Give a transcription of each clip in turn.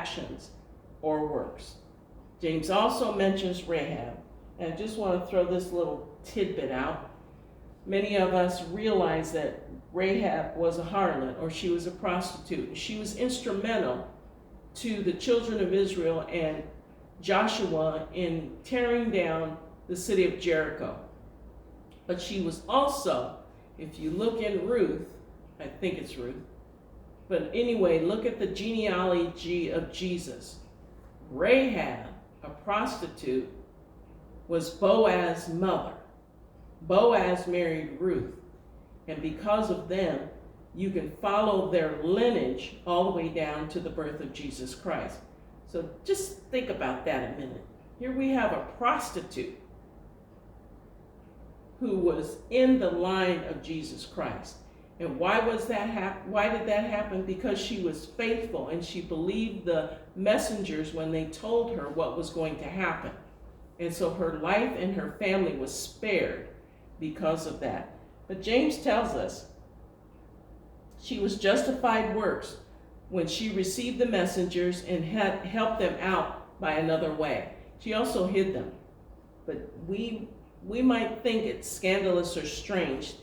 actions or works. James also mentions Rahab. And I just want to throw this little tidbit out. Many of us realize that Rahab was a harlot, or she was a prostitute. She was instrumental to the children of Israel and Joshua in tearing down the city of Jericho. But she was also, if you look in Ruth, I think it's Ruth, but anyway, look at the genealogy of Jesus. Rahab, a prostitute, was Boaz's mother. Boaz married Ruth, and because of them, you can follow their lineage all the way down to the birth of Jesus Christ. So just think about that a minute. Here we have a prostitute who was in the line of Jesus Christ. And why was that why did that happen? Because she was faithful and she believed the messengers when they told her what was going to happen. And so her life and her family was spared because of that. But James tells us she was justified works when she received the messengers and had helped them out by another way. She also hid them. But we might think it's scandalous or strange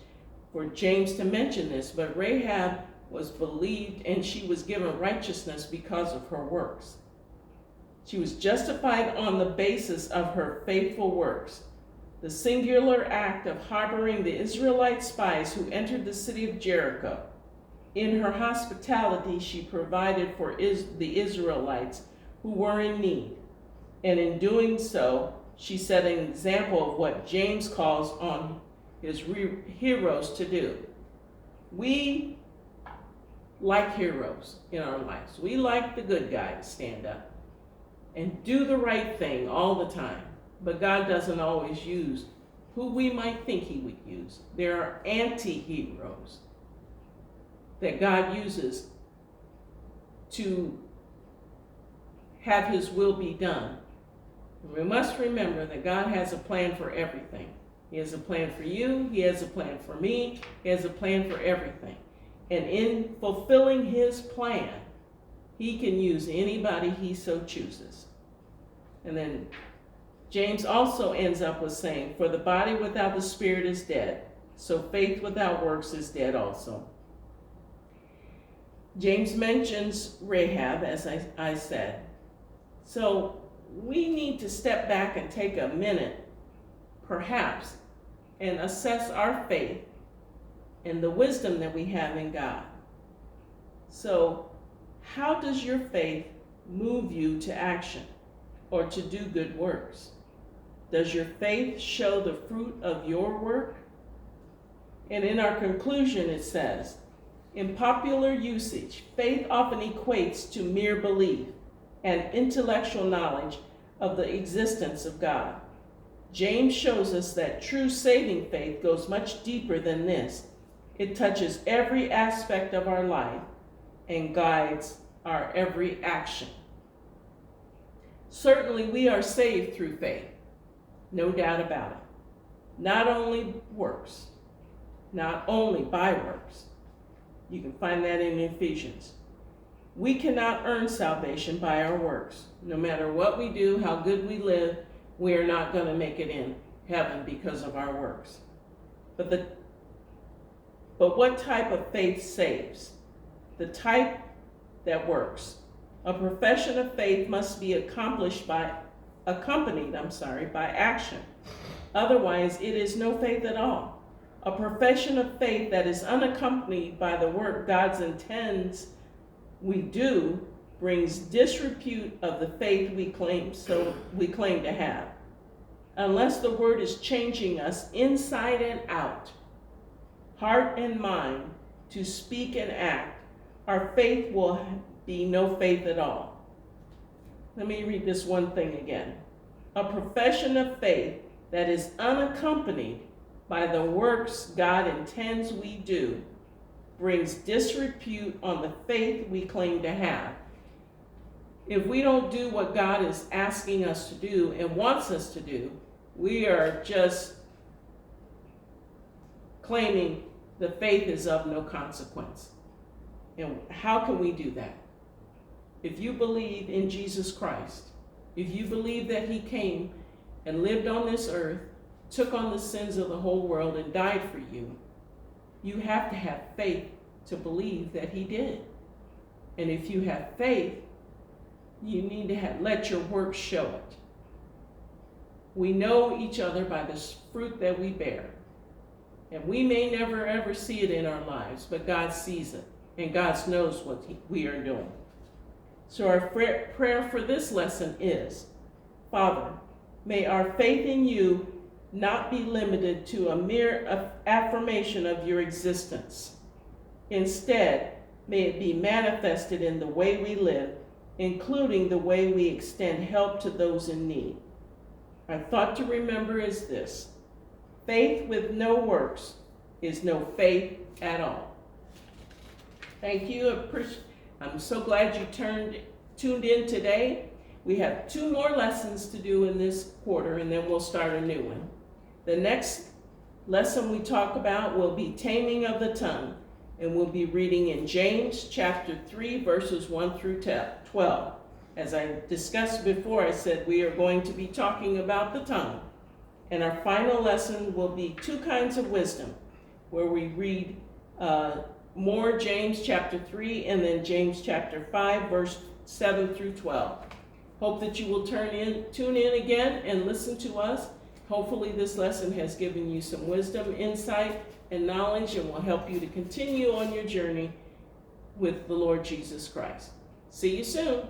for James to mention this, but Rahab was believed and she was given righteousness because of her works. She was justified on the basis of her faithful works. The singular act of harboring the Israelite spies who entered the city of Jericho. In her hospitality, she provided for the Israelites who were in need. And in doing so, she set an example of what James calls on his heroes to do. We like heroes in our lives. We like the good guy to stand up and do the right thing all the time. But God doesn't always use who we might think he would use. There are anti-heroes that God uses to have his will be done. We must remember that God has a plan for everything. He has a plan for you. He has a plan for me. He has a plan for everything. And in fulfilling his plan, he can use anybody he so chooses. And then James also ends up with saying, for the body without the spirit is dead, so faith without works is dead also. James mentions Rahab, as I said. So we need to step back and take a minute, perhaps, and assess our faith and the wisdom that we have in God. So how does your faith move you to action or to do good works? Does your faith show the fruit of your work? And in our conclusion, it says, in popular usage, faith often equates to mere belief and intellectual knowledge of the existence of God. James shows us that true saving faith goes much deeper than this. It touches every aspect of our life and guides our every action. Certainly, we are saved through faith, no doubt about it. Not only works, not only by works. You can find that in Ephesians. We cannot earn salvation by our works. No matter what we do, how good we live, we are not going to make it in heaven because of our works. But what type of faith saves? The type that works. A profession of faith must be accompanied by action. Otherwise, it is no faith at all. A profession of faith that is unaccompanied by the work God intends we do brings disrepute of the faith we claim to have. Unless the word is changing us inside and out, heart and mind, to speak and act, our faith will be no faith at all. Let me read this one thing again. A profession of faith that is unaccompanied by the works God intends we do brings disrepute on the faith we claim to have. If we don't do what God is asking us to do and wants us to do, we are just claiming the faith is of no consequence. And how can we do that? if you believe in Jesus Christ, if you believe that he came and lived on this earth, took on the sins of the whole world and died for you, you have to have faith to believe that he did. And if you have faith, you need to let your works show it. We know each other by the fruit that we bear. And we may never ever see it in our lives, but God sees it, and God knows what we are doing. So our prayer for this lesson is, Father, may our faith in you not be limited to a mere affirmation of your existence. Instead, may it be manifested in the way we live, including the way we extend help to those in need. Our thought to remember is this: faith with no works is no faith at all. Thank you. I'm so glad you tuned in today. We have 2 more lessons to do in this quarter, and then we'll start a new one. The next lesson we talk about will be taming of the tongue, and we'll be reading in James chapter 3, verses 1 through 12. As I discussed before, I said we are going to be talking about the tongue. And our final lesson will be 2 kinds of wisdom, where we read more James chapter 3 and then James chapter 5, verse 7 through 12. Hope that you will tune in again and listen to us. Hopefully this lesson has given you some wisdom, insight, and knowledge, and will help you to continue on your journey with the Lord Jesus Christ. See you soon.